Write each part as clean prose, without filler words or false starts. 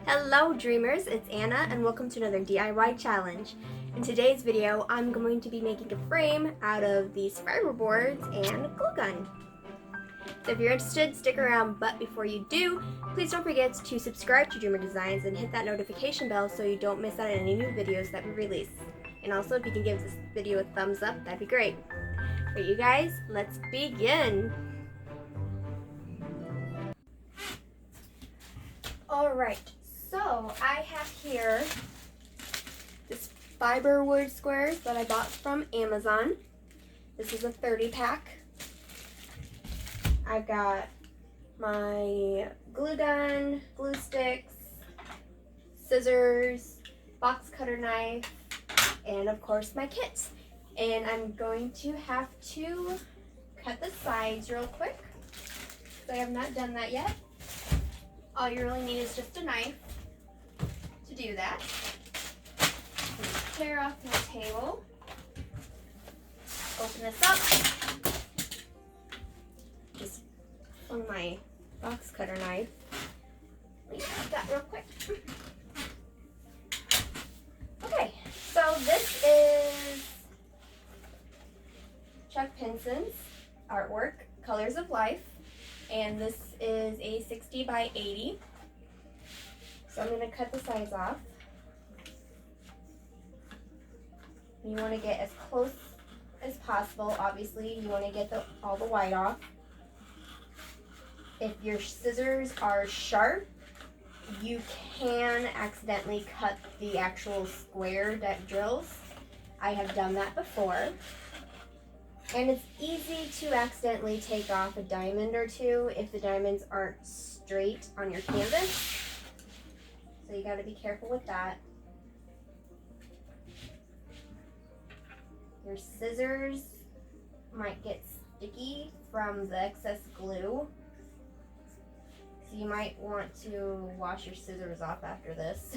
Hello dreamers, it's Anna and welcome to another DIY challenge. In today's video, I'm going to be making a frame out of these fiber boards and a glue gun. So if you're interested, stick around, but before you do, please don't forget to subscribe to Dreamer Designs and hit that notification bell so you don't miss out on any new videos that we release. And also, if you can give this video a thumbs up, that'd be great. Alright you guys, let's begin! Alright, so I have here this fiber wood squares that I bought from Amazon. This is a 30 pack. I've got my glue gun, glue sticks, scissors, box cutter knife, and of course my kit. And I'm going to have to cut the sides real quick. So I have not done that yet. All you really need is just a knife to do that. Tear off my table. Open this up. Just on my box cutter knife. Leave that real quick. Okay, so this is Chuck Pinson's artwork, Colors of Life. And this is a 60 by 80. So I'm going to cut the sides off. You want to get as close as possible. Obviously, you want to get all the white off. If your scissors are sharp, you can accidentally cut the actual square that drills. I have done that before. And it's easy to accidentally take off a diamond or two if the diamonds aren't straight on your canvas. So you got to be careful with that. Your scissors might get sticky from the excess glue. So you might want to wash your scissors off after this.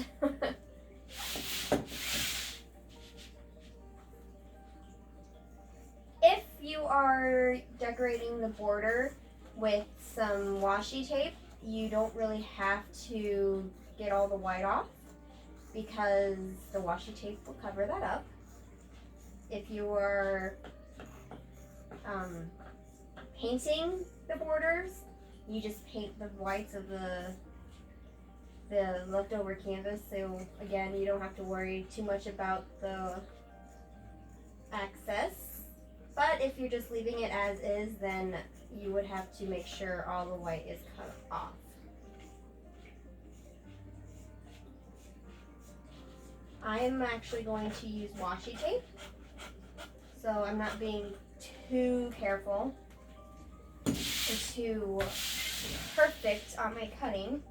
If you are decorating the border with some washi tape, you don't really have to get all the white off because the washi tape will cover that up. If you are painting the borders, you just paint the whites of the leftover canvas. So again, you don't have to worry too much about the excess. But if you're just leaving it as is, then you would have to make sure all the white is cut off. I'm actually going to use washi tape, so I'm not being too careful or too perfect on my cutting.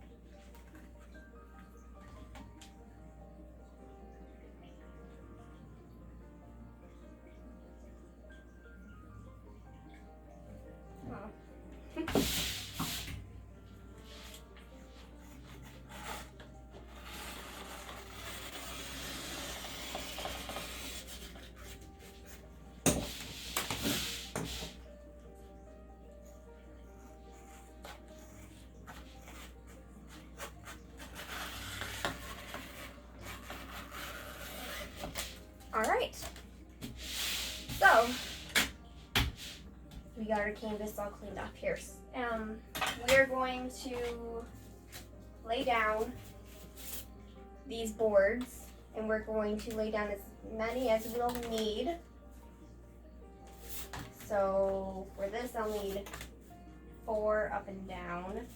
Alright, so we got our canvas all cleaned up here. We're going to lay down these boards, and we're going to lay down as many as we'll need. So for this, I'll need 4 up and down,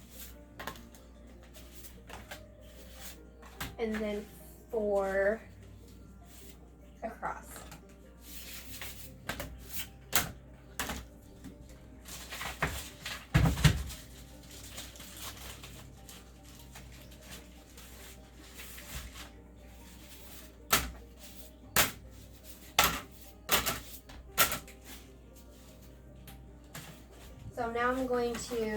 and then 4 across. So now I'm going to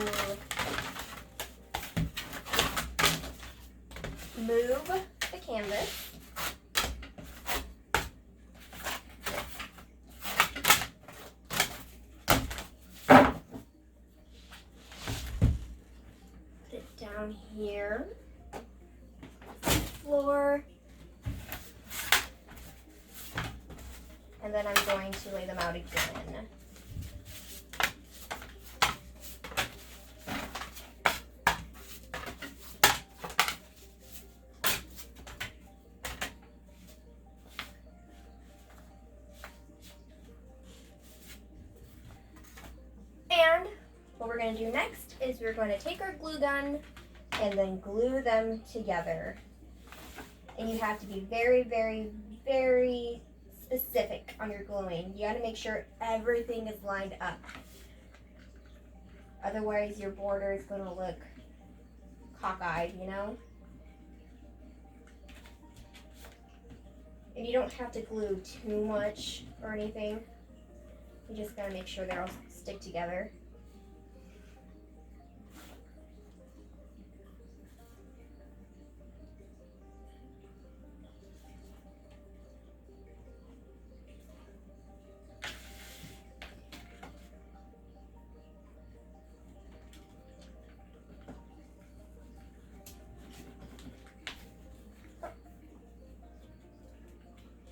move the canvas. Put it down here. floor. And then I'm going to lay them out again. And what we're going to do next is we're going to take our glue gun and then glue them together. And you have to be very, very, very specific on your gluing. You got to make sure everything is lined up. Otherwise your border is going to look cockeyed, you know? And you don't have to glue too much or anything. You just got to make sure they all stick together.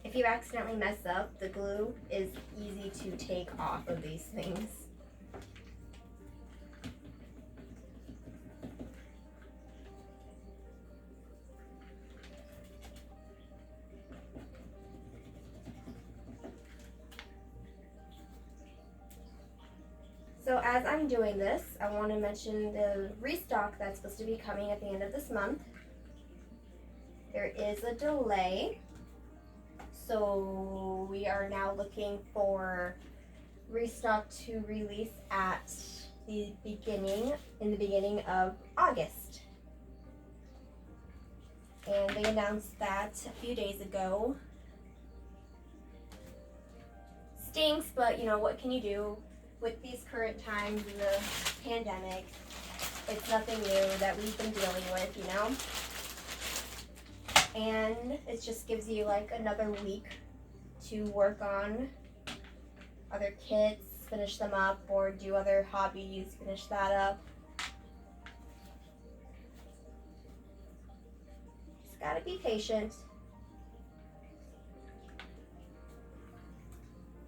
If you accidentally mess up, the glue is easy to take off of these things. So as I'm doing this, I want to mention the restock that's supposed to be coming at the end of this month. There is a delay. So we are now looking for restock to release at in the beginning of August. And they announced that a few days ago. Stinks, but you know, what can you do with these current times in the pandemic? It's nothing new that we've been dealing with, you know? And it just gives you like another week to work on other kits, finish them up, or do other hobbies, finish that up. Just gotta be patient.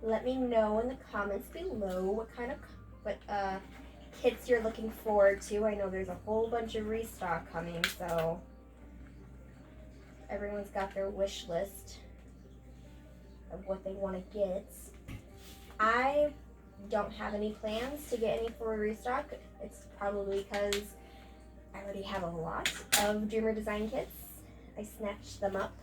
Let me know in the comments below what kind of kits you're looking forward to. I know there's a whole bunch of restock coming, so everyone's got their wish list of what they want to get. I don't have any plans to get any for restock. It's probably because I already have a lot of Dreamer Design kits. I snatched them up.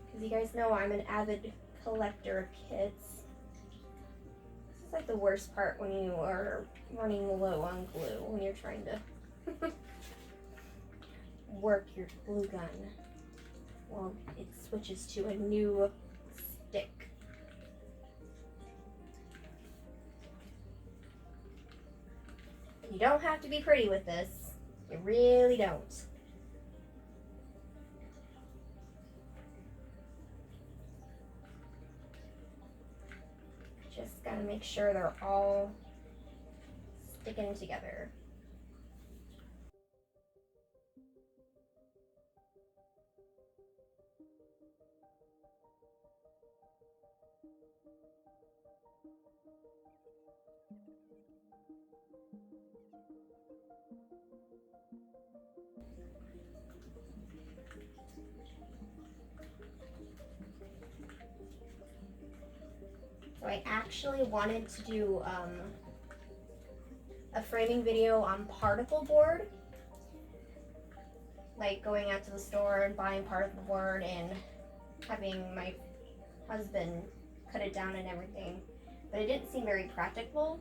Because you guys know I'm an avid collector of kits. This is like the worst part when you are running low on glue, when you're trying to work your glue gun. Well, it switches to a new stick. You don't have to be pretty with this. You really don't. Just gotta make sure they're all sticking together. So I actually wanted to do a framing video on particle board, like going out to the store and buying particle board and having my husband cut it down and everything, but it didn't seem very practical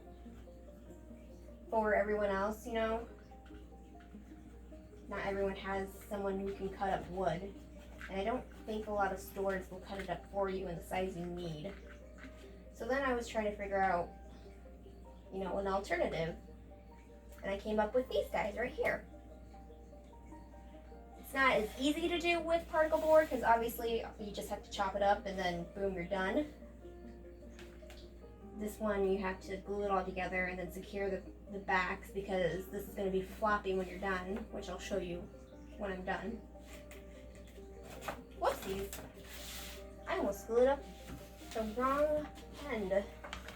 for everyone else, you know. Not everyone has someone who can cut up wood, and I don't think a lot of stores will cut it up for you in the size you need. So then I was trying to figure out, you know, an alternative, and I came up with these guys right here. It's not as easy to do with particle board because obviously you just have to chop it up and then boom, you're done. this one you have to glue it all together and then secure the backs because this is going to be floppy when you're done, which I'll show you when I'm done. Whoopsies. I almost glued up the wrong end.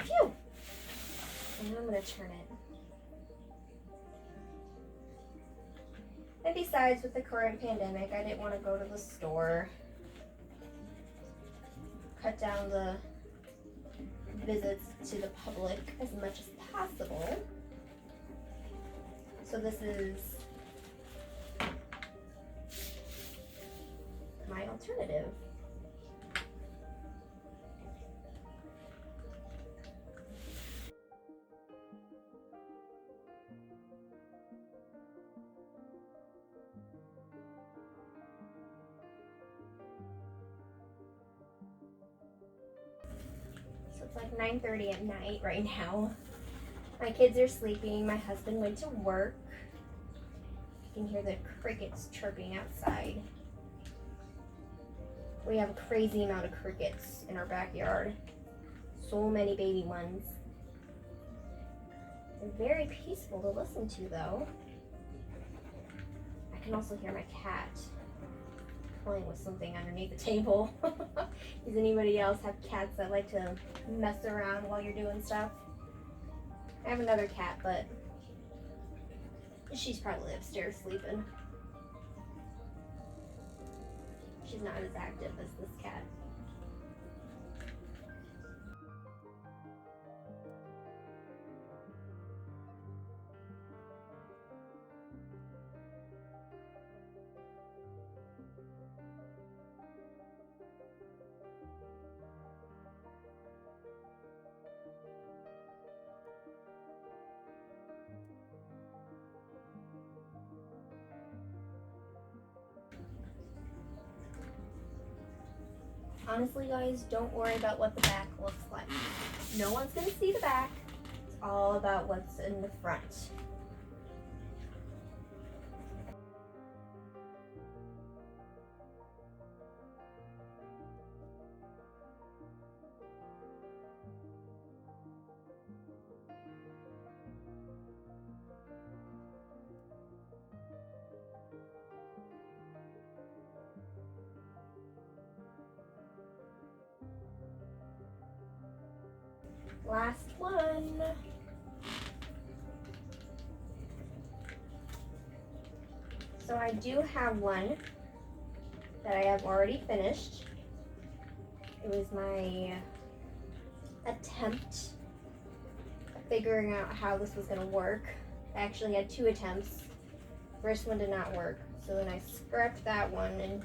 Phew! And then I'm going to turn it. And besides, with the current pandemic, I didn't want to go to the store. Cut down the visits to the public as much as possible. So this is my alternative. So it's like 9:30 at night right now. My kids are sleeping. My husband went to work. You can hear the crickets chirping outside. We have a crazy amount of crickets in our backyard. So many baby ones. They're very peaceful to listen to though. I can also hear my cat playing with something underneath the table. Does anybody else have cats that like to mess around while you're doing stuff? I have another cat, but she's probably upstairs sleeping. She's not as active as this cat. Honestly, guys, don't worry about what the back looks like. No one's gonna see the back. It's all about what's in the front. Last one. So I do have one that I have already finished. It was my attempt at figuring out how this was going to work. I actually had 2 attempts. First one did not work, so then I scrapped that one and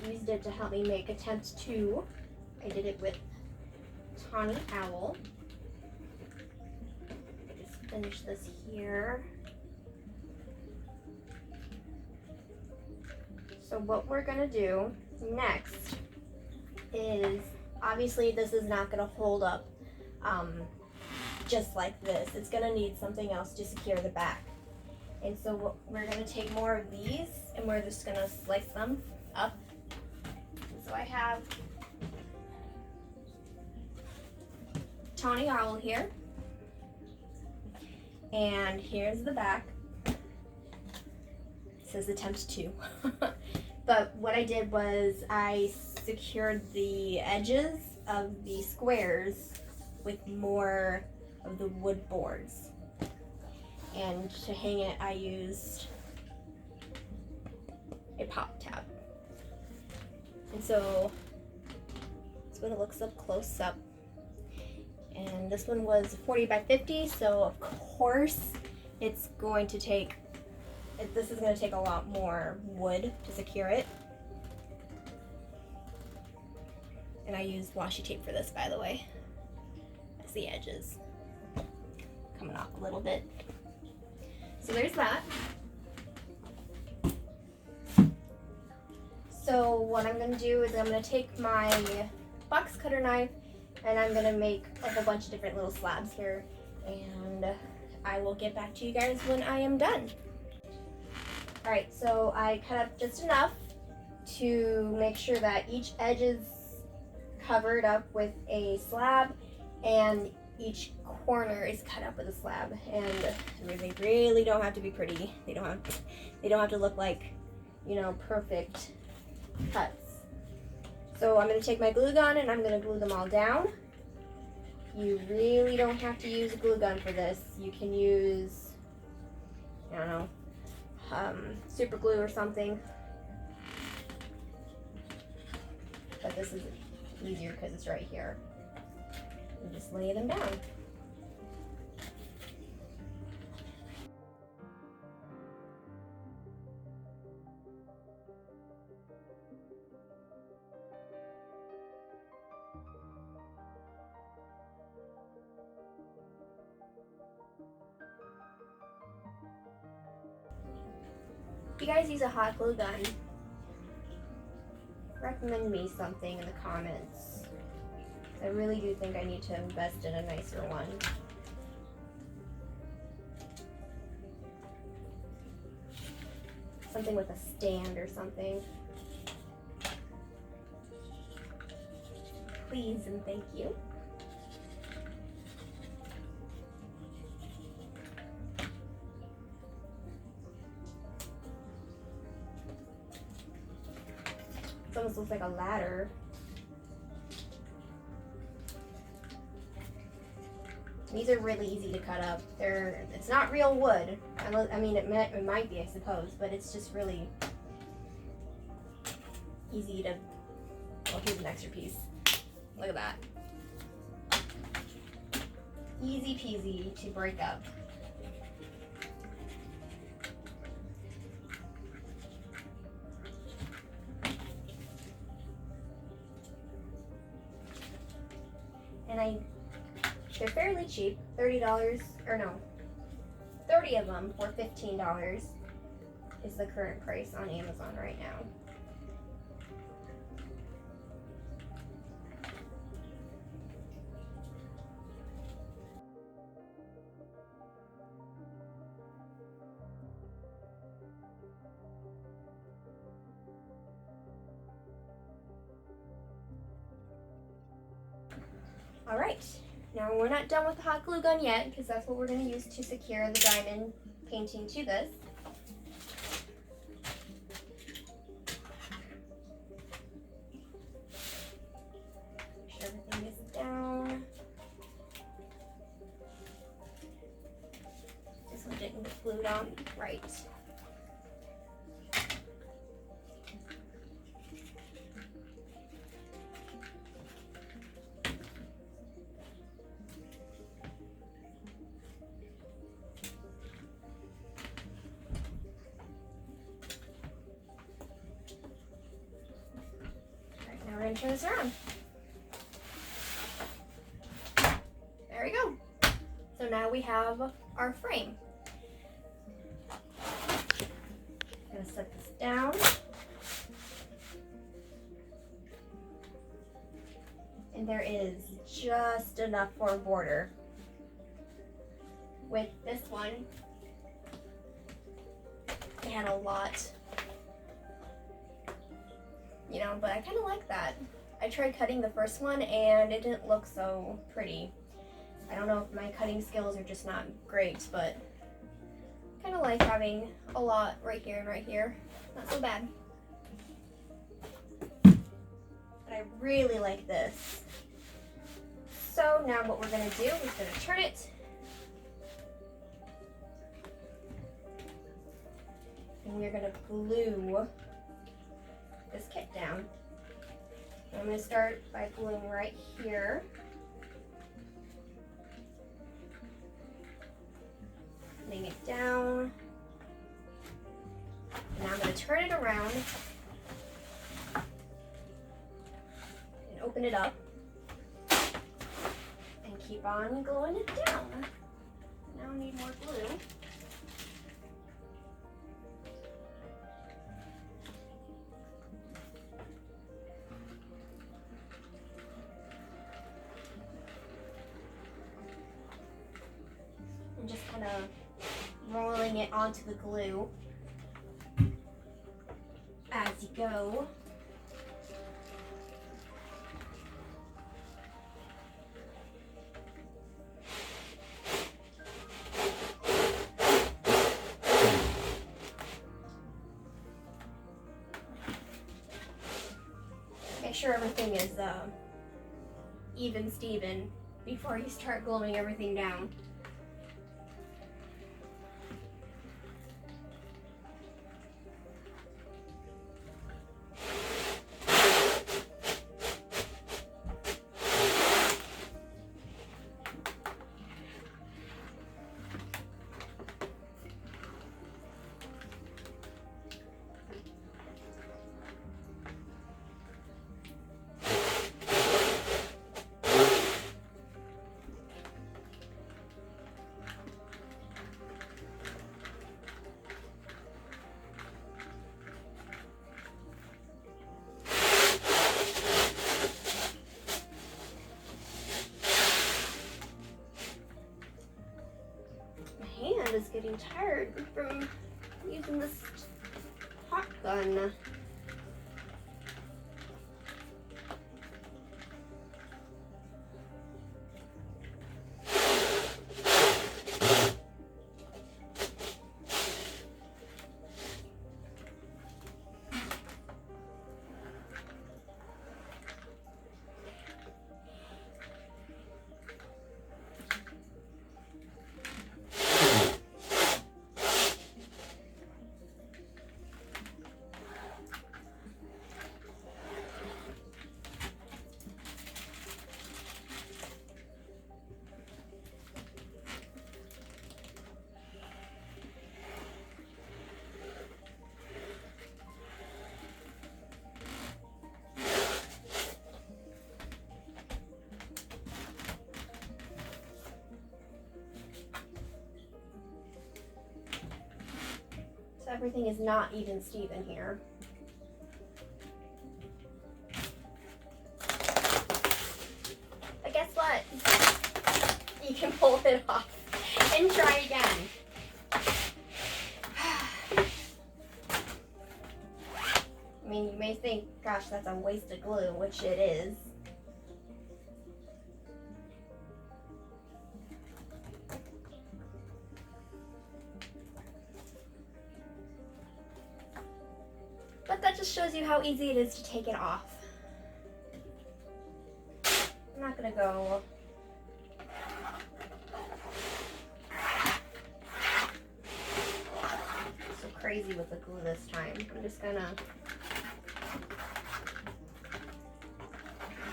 used it to help me make attempt 2. I did it with Tawny Owl. Just finish this here. So what we're gonna do next is, obviously this is not gonna hold up just like this. It's gonna need something else to secure the back. And so we're gonna take more of these and we're just gonna slice them up. So I have Tawny Owl here, and here's the back. It says attempt 2. But what I did was I secured the edges of the squares with more of the wood boards, and to hang it I used a pop tab. And so that's what it looks up close up. And this one was 40 by 50, so of course it's going to take, this is going to take a lot more wood to secure it. And I used washi tape for this, by the way. That's the edges coming off a little bit. So there's that. So what I'm going to do is I'm going to take my box cutter knife and I'm gonna make a whole bunch of different little slabs here, and I will get back to you guys when I am done. Alright, so I cut up just enough to make sure that each edge is covered up with a slab, and each corner is cut up with a slab. And they really don't have to be pretty. They don't have to look like, you know, perfect cuts. So I'm going to take my glue gun and I'm going to glue them all down. You really don't have to use a glue gun for this. You can use, I don't know, super glue or something. But this is easier because it's right here. You just lay them down. If you guys use a hot glue gun, recommend me something in the comments. I really do think I need to invest in a nicer one. Something with a stand or something. Please and thank you. It almost looks like a ladder. These are really easy to cut up. It's not real wood. I mean, it might be, I suppose, but it's just really easy to. Well, here's an extra piece. Look at that. Easy peasy to break up. And they're fairly cheap, $30, or no, 30 of them for $15 is the current price on Amazon right now. All right, now we're not done with the hot glue gun yet, because that's what we're going to use to secure the diamond painting to this. Make sure everything is down. This one didn't get glued on right. Now we're going to turn this around. There we go. So now we have our frame. I'm going to set this down. And there is just enough for a border. With this one, I had a lot. You know, but I kind of like that. I tried cutting the first one and it didn't look so pretty. I don't know if my cutting skills are just not great, but I kind of like having a lot right here and right here. Not so bad. But I really like this. So now what we're going to do is going to turn it. And we're going to glue this kit down. I'm going to start by gluing right here. Laying it down. And now I'm going to turn it around and open it up and keep on gluing it down. Now I need more glue. And just kind of rolling it onto the glue as you go. make sure everything is even Steven before you start gluing everything down. Is getting tired from using this hot gun. Everything is not even Steven here. But guess what? You can pull it off and try again. I mean, you may think, gosh, that's a waste of glue, which it is. But that just shows you how easy it is to take it off. I'm not gonna go so crazy with the glue this time. I'm just gonna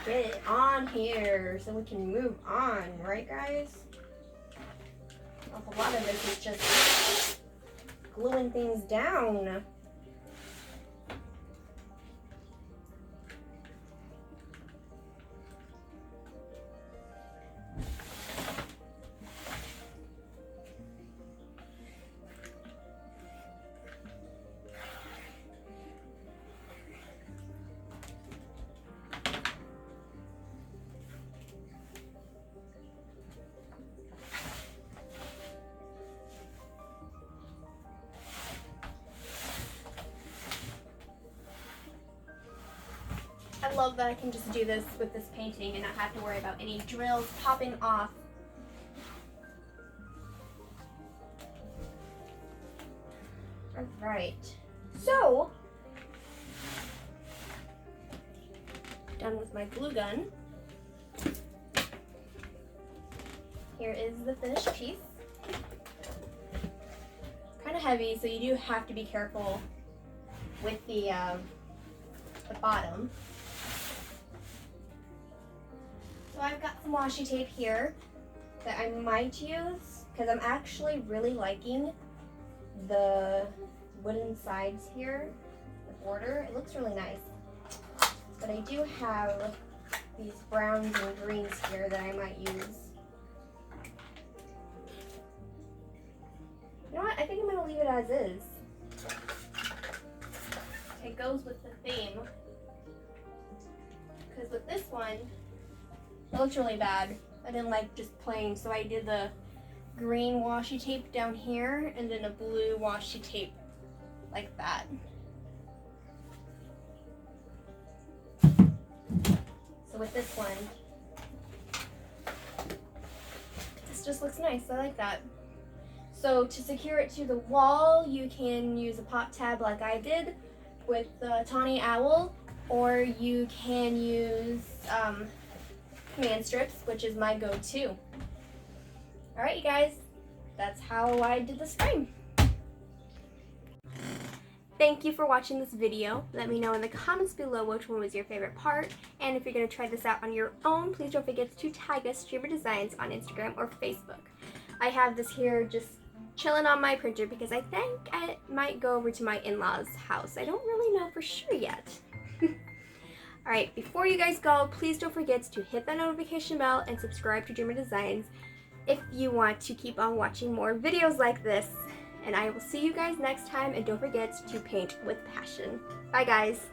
get it on here so we can move on, right guys? A lot of this is just gluing things down. I love that I can just do this with this painting and not have to worry about any drills popping off. Alright, so done with my glue gun. Here is the finished piece. Kind of heavy, so you do have to be careful with the bottom. So I've got some washi tape here that I might use because I'm actually really liking the wooden sides here, the border. It looks really nice. But I do have these browns and greens here that I might use. You know what? I think I'm going to leave it as is. It goes with the theme. Because with this one, it looks really bad. I didn't like just plain, so I did the green washi tape down here and then a blue washi tape like that. So with this one, this just looks nice. I like that. So to secure it to the wall, you can use a pop tab like I did with the Tawny Owl, or you can use command strips, which is my go-to. Alright, you guys, that's how I did this frame. Thank you for watching this video. Let me know in the comments below which one was your favorite part, and if you're going to try this out on your own, please don't forget to tag us Dreamer Designs on Instagram or Facebook. I have this here just chilling on my printer because I think I might go over to my in-laws' house. I don't really know for sure yet. Alright, before you guys go, please don't forget to hit that notification bell and subscribe to Dreamer Designs if you want to keep on watching more videos like this. And I will see you guys next time, and don't forget to paint with passion. Bye guys!